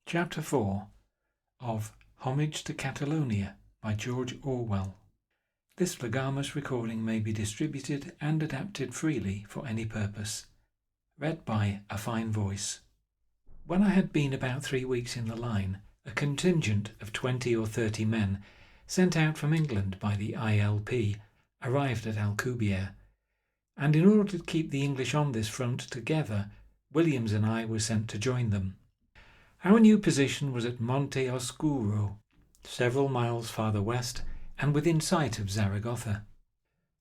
Chapter 4 of Homage to Catalonia by George Orwell. This Legamus recording may be distributed and adapted freely for any purpose. Read by a fine voice. When I had been about 3 weeks in the line, a contingent of 20 or 30 men, sent out from England by the ILP, arrived at Alcubierre, and in order to keep the English on this front together, Williams and I were sent to join them. Our new position was at Monte Oscuro, several miles farther west and within sight of Zaragoza.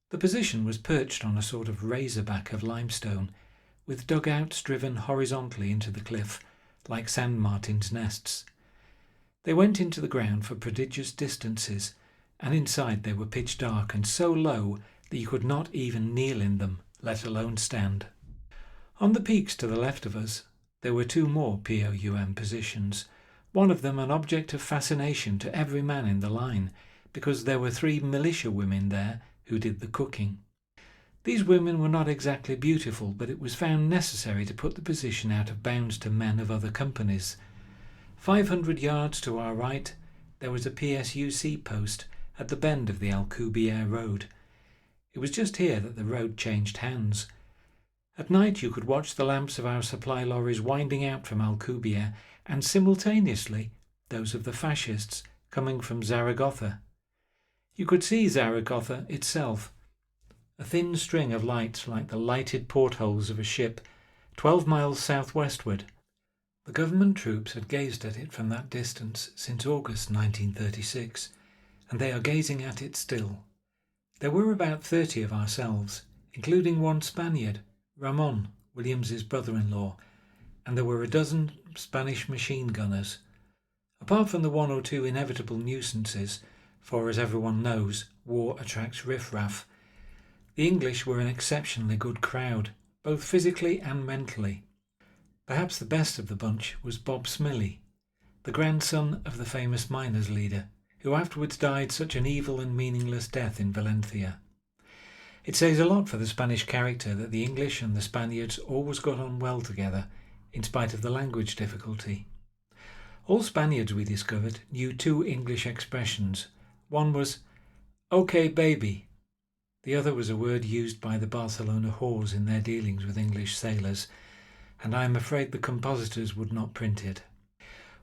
The position was perched on a sort of razorback of limestone, with dugouts driven horizontally into the cliff like sand martins' nests. They went into the ground for prodigious distances, and inside they were pitch dark and so low that you could not even kneel in them, let alone stand. On the peaks to the left of us there were 2 more POUM positions, one of them an object of fascination to every man in the line, because there were 3 militia women there who did the cooking. These women were not exactly beautiful, but it was found necessary to put the position out of bounds to men of other companies. 500 yards to our right there was a PSUC post at the bend of the Alcubierre road. It was just here that the road changed hands. At night you could watch the lamps of our supply lorries winding out from Alcubierre and simultaneously those of the fascists coming from Zaragoza. You could see Zaragoza itself, a thin string of lights like the lighted portholes of a ship, 12 miles southwestward. The government troops had gazed at it from that distance since August 1936, and they are gazing at it still. There were about 30 of ourselves, including 1 Spaniard, Ramon, Williams's brother-in-law, and there were a dozen Spanish machine gunners. Apart from the 1 or 2 inevitable nuisances, for as everyone knows, war attracts riff-raff, the English were an exceptionally good crowd, both physically and mentally. Perhaps the best of the bunch was Bob Smillie, the grandson of the famous miners' leader, who afterwards died such an evil and meaningless death in Valencia. It says a lot for the Spanish character that the English and the Spaniards always got on well together, in spite of the language difficulty. All Spaniards, we discovered, knew 2 English expressions. One was, "OK, baby." The other was a word used by the Barcelona whores in their dealings with English sailors, and I am afraid the compositors would not print it.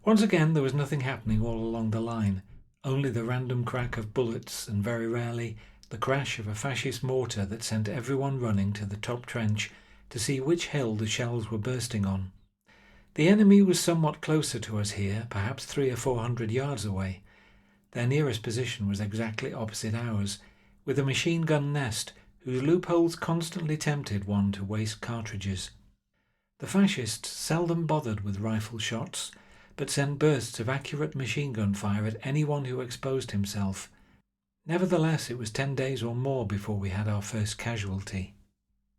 Once again there was nothing happening all along the line, only the random crack of bullets and very rarely the crash of a fascist mortar that sent everyone running to the top trench to see which hill the shells were bursting on. The enemy was somewhat closer to us here, perhaps 300 or 400 yards away. Their nearest position was exactly opposite ours, with a machine gun nest whose loopholes constantly tempted one to waste cartridges. The fascists seldom bothered with rifle shots, but sent bursts of accurate machine gun fire at anyone who exposed himself. Nevertheless, it was 10 days or more before we had our first casualty.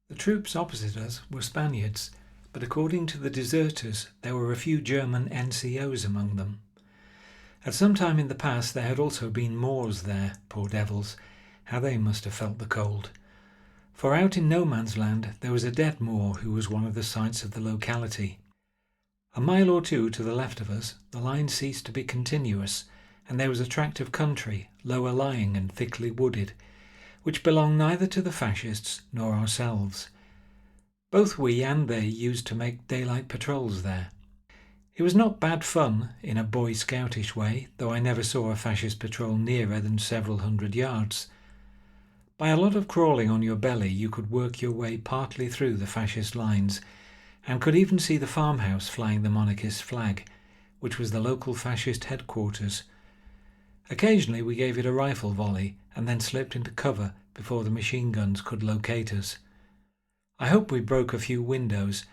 The troops opposite us were Spaniards, but according to the deserters there were a few German NCOs among them. At some time in the past there had also been Moors there, poor devils, how they must have felt the cold. For out in no man's land there was a dead Moor who was one of the sights of the locality. A mile or 2 to the left of us the line ceased to be continuous, and there was a tract of country, lower lying and thickly wooded, which belonged neither to the fascists nor ourselves. Both we and they used to make daylight patrols there. It was not bad fun in a Boy Scoutish way, though I never saw a fascist patrol nearer than several hundred yards. By a lot of crawling on your belly you could work your way partly through the fascist lines, and could even see the farmhouse flying the monarchist flag, which was the local fascist headquarters. Occasionally we gave it a rifle volley and then slipped into cover before the machine guns could locate us. I hope we broke a few windows,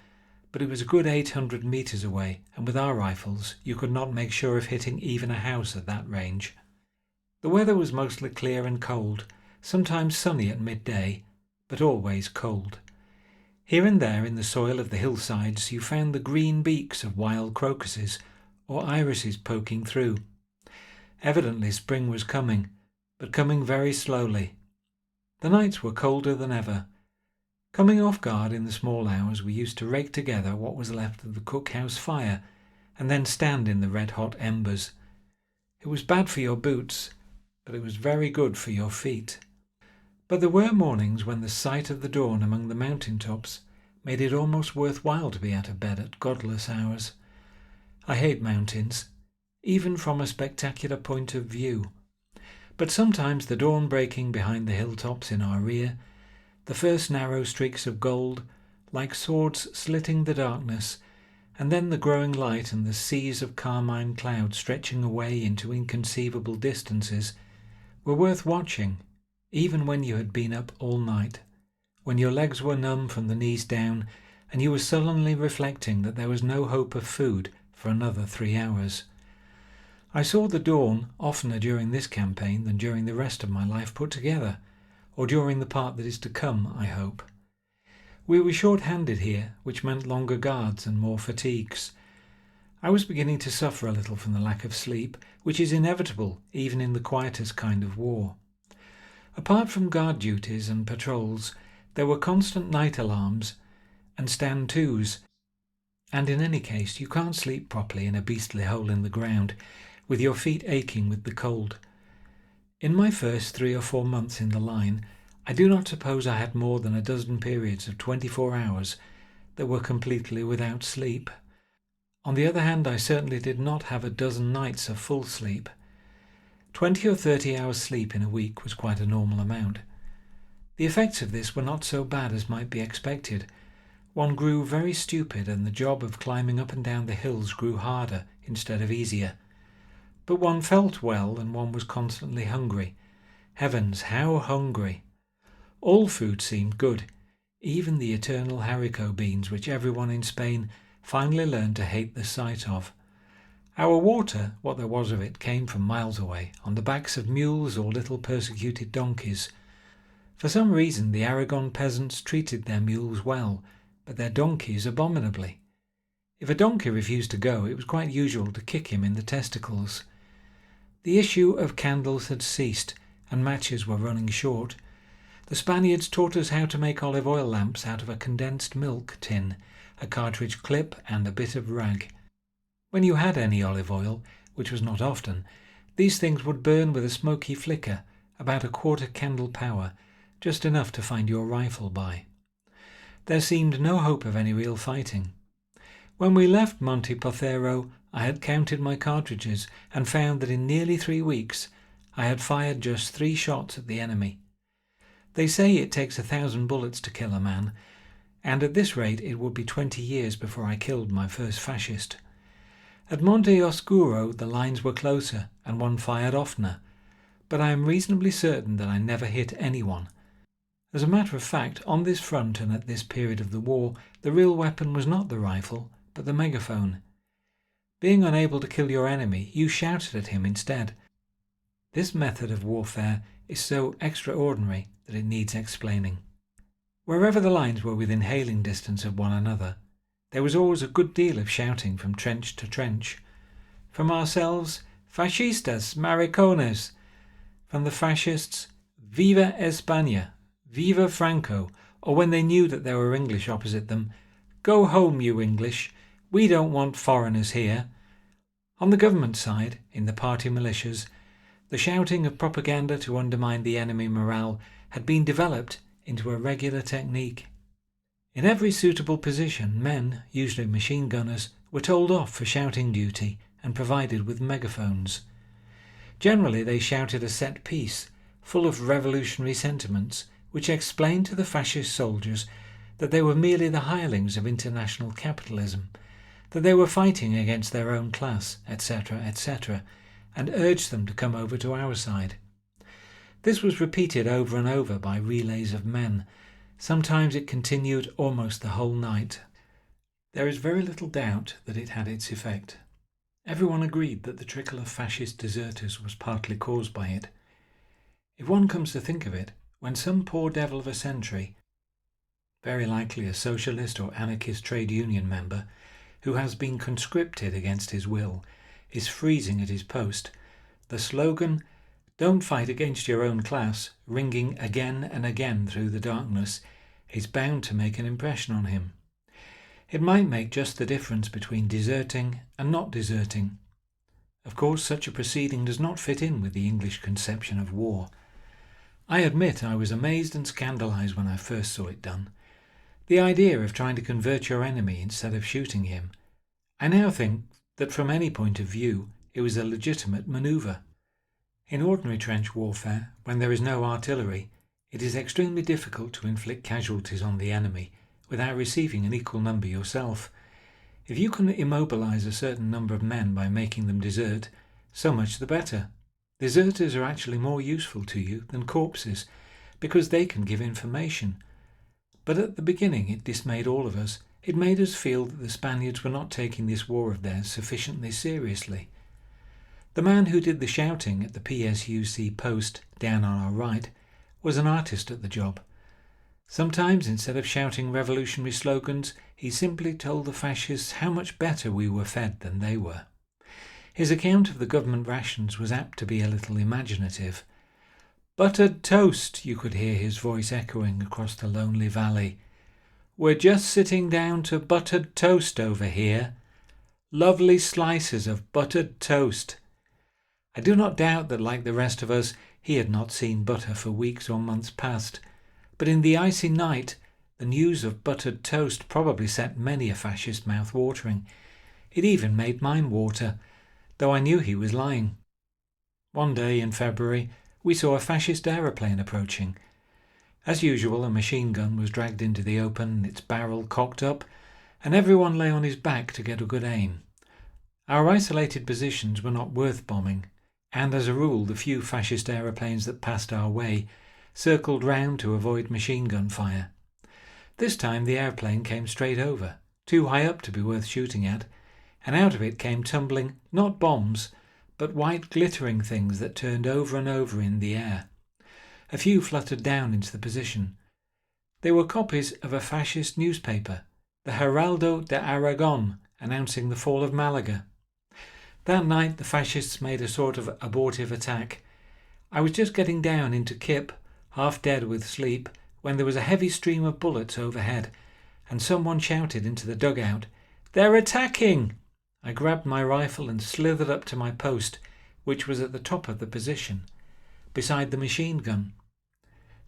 but it was a good 800 metres away, and with our rifles you could not make sure of hitting even a house at that range. The weather was mostly clear and cold, sometimes sunny at midday, but always cold. Here and there in the soil of the hillsides you found the green beaks of wild crocuses or irises poking through. Evidently spring was coming, but coming very slowly. The nights were colder than ever. Coming off guard in the small hours, we used to rake together what was left of the cookhouse fire and then stand in the red-hot embers. It was bad for your boots, but it was very good for your feet. But there were mornings when the sight of the dawn among the mountain tops made it almost worthwhile to be out of bed at godless hours. I hate mountains, even from a spectacular point of view. But sometimes the dawn breaking behind the hilltops in our rear, the first narrow streaks of gold, like swords slitting the darkness, and then the growing light and the seas of carmine cloud stretching away into inconceivable distances, were worth watching, even when you had been up all night, when your legs were numb from the knees down, and you were sullenly reflecting that there was no hope of food for another 3 hours. I saw the dawn oftener during this campaign than during the rest of my life put together, or during the part that is to come, I hope. We were short-handed here, which meant longer guards and more fatigues. I was beginning to suffer a little from the lack of sleep, which is inevitable even in the quietest kind of war. Apart from guard duties and patrols, there were constant night alarms and stand-tos, and in any case you can't sleep properly in a beastly hole in the ground, with your feet aching with the cold. In my first 3 or 4 months in the line, I do not suppose I had more than a dozen periods of 24 hours that were completely without sleep. On the other hand, I certainly did not have a dozen nights of full sleep. 20 or 30 hours sleep in a week was quite a normal amount. The effects of this were not so bad as might be expected. One grew very stupid, and the job of climbing up and down the hills grew harder instead of easier. But one felt well, and one was constantly hungry. Heavens, how hungry! All food seemed good, even the eternal haricot beans which everyone in Spain finally learned to hate the sight of. Our water, what there was of it, came from miles away, on the backs of mules or little persecuted donkeys. For some reason the Aragon peasants treated their mules well, but their donkeys abominably. If a donkey refused to go, it was quite usual to kick him in the testicles. The issue of candles had ceased, and matches were running short. The Spaniards taught us how to make olive oil lamps out of a condensed milk tin, a cartridge clip and a bit of rag. When you had any olive oil, which was not often, these things would burn with a smoky flicker, about a quarter candle power, just enough to find your rifle by. There seemed no hope of any real fighting. When we left Monte Pothero, I had counted my cartridges and found that in nearly 3 weeks I had fired just 3 shots at the enemy. They say it takes 1,000 bullets to kill a man, and at this rate it would be 20 years before I killed my first fascist. At Monte Oscuro the lines were closer and one fired oftener, but I am reasonably certain that I never hit anyone. As a matter of fact, on this front and at this period of the war, the real weapon was not the rifle, but the megaphone. Being unable to kill your enemy, you shouted at him instead. This method of warfare is so extraordinary that it needs explaining. Wherever the lines were within hailing distance of one another, there was always a good deal of shouting from trench to trench. From ourselves, "Fascistas, maricones!" From the fascists, "Viva España! Viva Franco!" Or when they knew that there were English opposite them, "Go home, you English! We don't want foreigners here!" On the government side, in the party militias, the shouting of propaganda to undermine the enemy morale had been developed into a regular technique. In every suitable position, men, usually machine gunners, were told off for shouting duty and provided with megaphones. Generally they shouted a set piece, full of revolutionary sentiments, which explained to the fascist soldiers that they were merely the hirelings of international capitalism, that they were fighting against their own class, etc., etc., and urged them to come over to our side. This was repeated over and over by relays of men. Sometimes it continued almost the whole night. There is very little doubt that it had its effect. Everyone agreed that the trickle of fascist deserters was partly caused by it. If one comes to think of it, when some poor devil of a sentry, very likely a socialist or anarchist trade union member, who has been conscripted against his will, is freezing at his post, the slogan, "Don't fight against your own class," ringing again and again through the darkness, is bound to make an impression on him. It might make just the difference between deserting and not deserting. Of course, such a proceeding does not fit in with the English conception of war. I admit I was amazed and scandalized when I first saw it done. The idea of trying to convert your enemy instead of shooting him. I now think that from any point of view, it was a legitimate manoeuvre. In ordinary trench warfare, when there is no artillery, it is extremely difficult to inflict casualties on the enemy without receiving an equal number yourself. If you can immobilize a certain number of men by making them desert, so much the better. Deserters are actually more useful to you than corpses, because they can give information. But at the beginning it dismayed all of us. It made us feel that the Spaniards were not taking this war of theirs sufficiently seriously. The man who did the shouting at the PSUC post down on our right was an artist at the job. Sometimes, instead of shouting revolutionary slogans, he simply told the fascists how much better we were fed than they were. His account of the government rations was apt to be a little imaginative. "Buttered toast," you could hear his voice echoing across the lonely valley. "We're just sitting down to buttered toast over here. Lovely slices of buttered toast." I do not doubt that, like the rest of us, he had not seen butter for weeks or months past, but in the icy night the news of buttered toast probably set many a fascist mouth watering. It even made mine water, though I knew he was lying. One day in February we saw a fascist aeroplane approaching. As usual, a machine gun was dragged into the open, its barrel cocked up, and everyone lay on his back to get a good aim. Our isolated positions were not worth bombing, and as a rule the few fascist aeroplanes that passed our way circled round to avoid machine gun fire. This time the airplane came straight over, too high up to be worth shooting at, and out of it came tumbling, not bombs, but white glittering things that turned over and over in the air. A few fluttered down into the position. They were copies of a fascist newspaper, the Heraldo de Aragon, announcing the fall of Malaga. That night the fascists made a sort of abortive attack. I was just getting down into kip, half dead with sleep, when there was a heavy stream of bullets overhead, and someone shouted into the dugout, "They're attacking!" I grabbed my rifle and slithered up to my post, which was at the top of the position, beside the machine gun.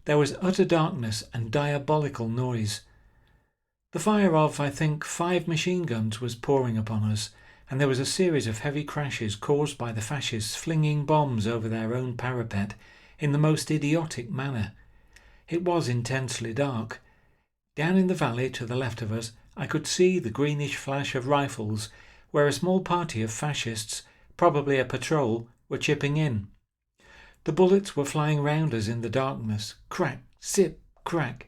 There was utter darkness and diabolical noise. The fire of, I think, 5 machine guns was pouring upon us, and there was a series of heavy crashes caused by the fascists flinging bombs over their own parapet in the most idiotic manner. It was intensely dark. Down in the valley to the left of us I could see the greenish flash of rifles, where a small party of fascists, probably a patrol, were chipping in. The bullets were flying round us in the darkness. Crack, zip, crack.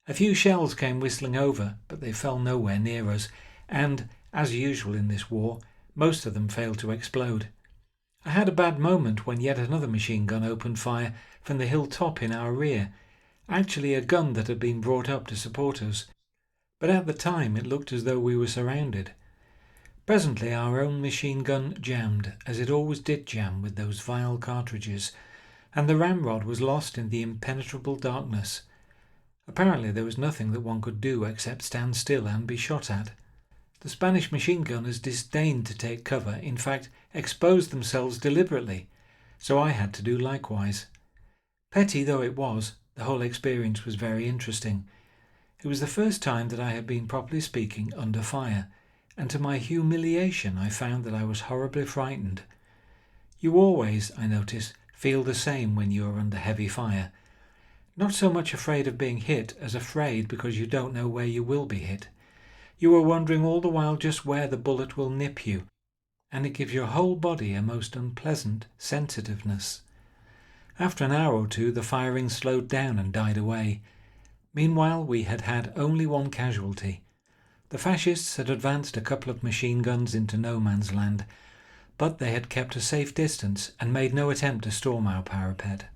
A few shells came whistling over, but they fell nowhere near us, and, as usual in this war, most of them failed to explode. I had a bad moment when yet another machine gun opened fire from the hilltop in our rear, actually a gun that had been brought up to support us, but at the time it looked as though we were surrounded. Presently our own machine gun jammed, as it always did jam with those vile cartridges, and the ramrod was lost in the impenetrable darkness. Apparently there was nothing that one could do except stand still and be shot at. The Spanish machine gunners disdained to take cover, in fact exposed themselves deliberately, so I had to do likewise. Petty though it was, the whole experience was very interesting. It was the first time that I had been properly speaking under fire, and to my humiliation I found that I was horribly frightened. You always, I notice, feel the same when you are under heavy fire. Not so much afraid of being hit as afraid because you don't know where you will be hit. You are wondering all the while just where the bullet will nip you, and it gives your whole body a most unpleasant sensitiveness. After an hour or two the firing slowed down and died away. Meanwhile we had had only one casualty. The fascists had advanced a couple of machine guns into no man's land, but they had kept a safe distance and made no attempt to storm our parapet.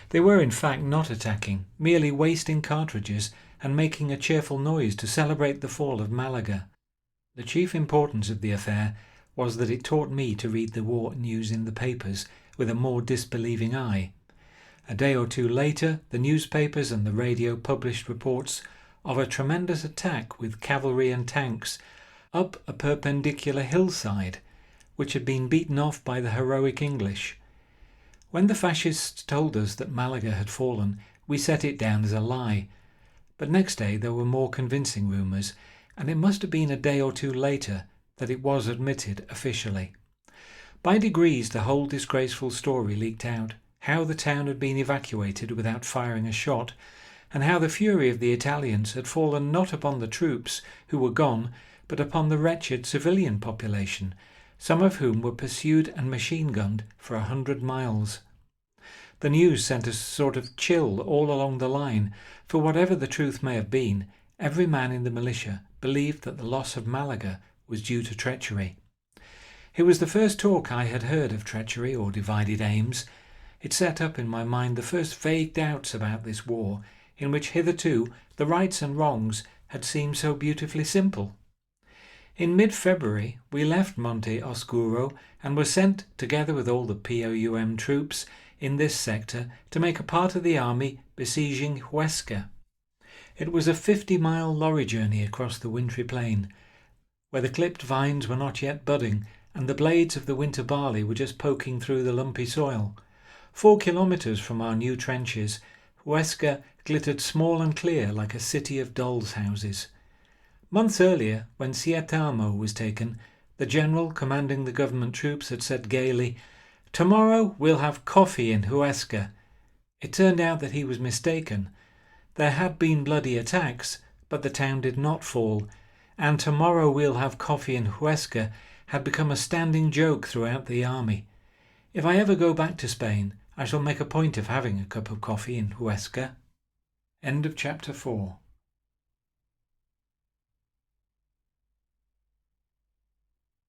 They were in fact not attacking, merely wasting cartridges and making a cheerful noise to celebrate the fall of Malaga. The chief importance of the affair was that it taught me to read the war news in the papers with a more disbelieving eye. A day or two later, the newspapers and the radio published reports of a tremendous attack with cavalry and tanks up a perpendicular hillside, which had been beaten off by the heroic English. When the fascists told us that Malaga had fallen, we set it down as a lie. But next day there were more convincing rumours, and it must have been a day or two later that it was admitted officially. By degrees the whole disgraceful story leaked out, how the town had been evacuated without firing a shot, and how the fury of the Italians had fallen not upon the troops who were gone, but upon the wretched civilian population, some of whom were pursued and machine-gunned for 100 miles. The news sent a sort of chill all along the line, for whatever the truth may have been, every man in the militia believed that the loss of Malaga was due to treachery. It was the first talk I had heard of treachery or divided aims. It set up in my mind the first vague doubts about this war, in which hitherto the rights and wrongs had seemed so beautifully simple. In mid-February we left Monte Oscuro and were sent, together with all the POUM troops in this sector, to make a part of the army besieging Huesca. It was a 50-mile lorry journey across the wintry plain, where the clipped vines were not yet budding and the blades of the winter barley were just poking through the lumpy soil. 4 kilometres from our new trenches, Huesca glittered small and clear like a city of dolls' houses. Months earlier, when Sietamo was taken, the general commanding the government troops had said gaily, "Tomorrow we'll have coffee in Huesca." It turned out that he was mistaken. There had been bloody attacks, but the town did not fall, and "tomorrow we'll have coffee in Huesca" had become a standing joke throughout the army. If I ever go back to Spain, I shall make a point of having a cup of coffee in Huesca. End of chapter 4.